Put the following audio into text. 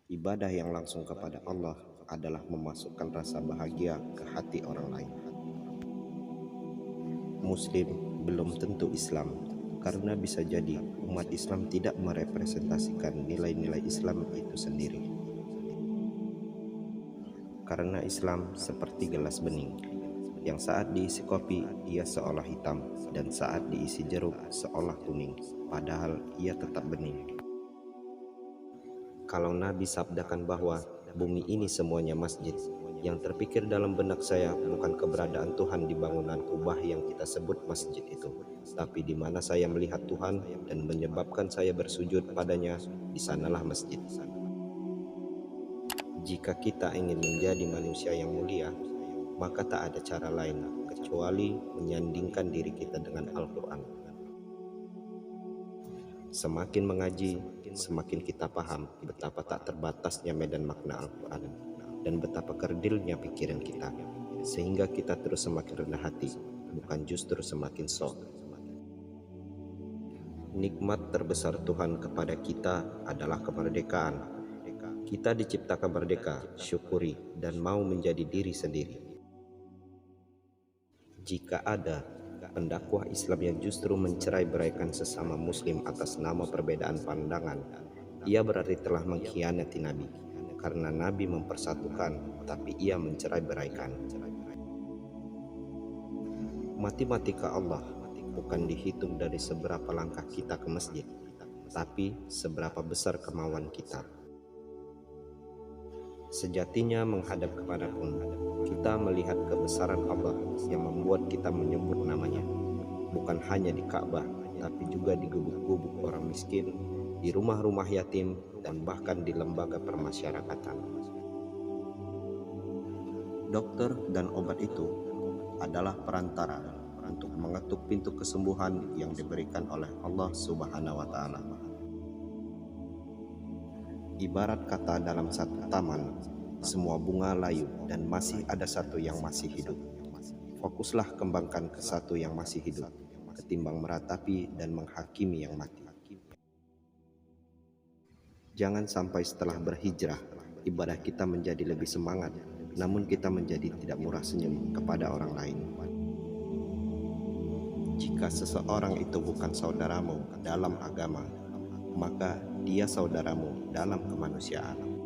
Ibadah yang langsung kepada Allah adalah memasukkan rasa bahagia ke hati orang lain. Muslim belum tentu Islam, karena bisa jadi umat Islam tidak merepresentasikan nilai-nilai Islam itu sendiri. Karena Islam seperti gelas bening, yang saat diisi kopi ia seolah hitam, dan saat diisi jeruk seolah kuning, padahal ia tetap bening. Kalau Nabi sabdakan bahwa bumi ini semuanya masjid, yang terpikir dalam benak saya bukan keberadaan Tuhan di bangunan kubah yang kita sebut masjid itu, tapi di mana saya melihat Tuhan dan menyebabkan saya bersujud padanya, di sanalah masjid. Jika kita ingin menjadi manusia yang mulia, maka tak ada cara lain kecuali menyandingkan diri kita dengan Al-Quran. Semakin mengaji, semakin kita paham betapa tak terbatasnya medan makna Al-Quran dan betapa kerdilnya pikiran kita, sehingga kita terus semakin rendah hati, bukan justru semakin sok. Nikmat terbesar Tuhan kepada kita adalah kemerdekaan. Kita diciptakan merdeka, syukuri, dan mau menjadi diri sendiri. Jika ada pendakwah Islam yang justru mencerai-beraikan sesama muslim atas nama perbedaan pandangan, ia berarti telah mengkhianati Nabi, karena Nabi mempersatukan tapi ia mencerai-beraikan. Matematika Allah bukan dihitung dari seberapa langkah kita ke masjid, tapi seberapa besar kemauan kita. Sejatinya menghadap kemanapun, kita melihat kebesaran Allah yang membuat kita menyebut namanya, bukan hanya di Ka'bah, tapi juga di gubuk-gubuk orang miskin, di rumah-rumah yatim, dan bahkan di lembaga permasyarakatan. Dokter dan obat itu adalah perantara untuk mengetuk pintu kesembuhan yang diberikan oleh Allah Subhanahu wa Ta'ala. Ibarat kata dalam satu taman, semua bunga layu dan masih ada satu yang masih hidup. Fokuslah kembangkan ke satu yang masih hidup, ketimbang meratapi dan menghakimi yang mati. Jangan sampai setelah berhijrah, ibadah kita menjadi lebih semangat, namun kita menjadi tidak murah senyum kepada orang lain. Jika seseorang itu bukan saudaramu dalam agama, maka dia saudaramu dalam kemanusiaan.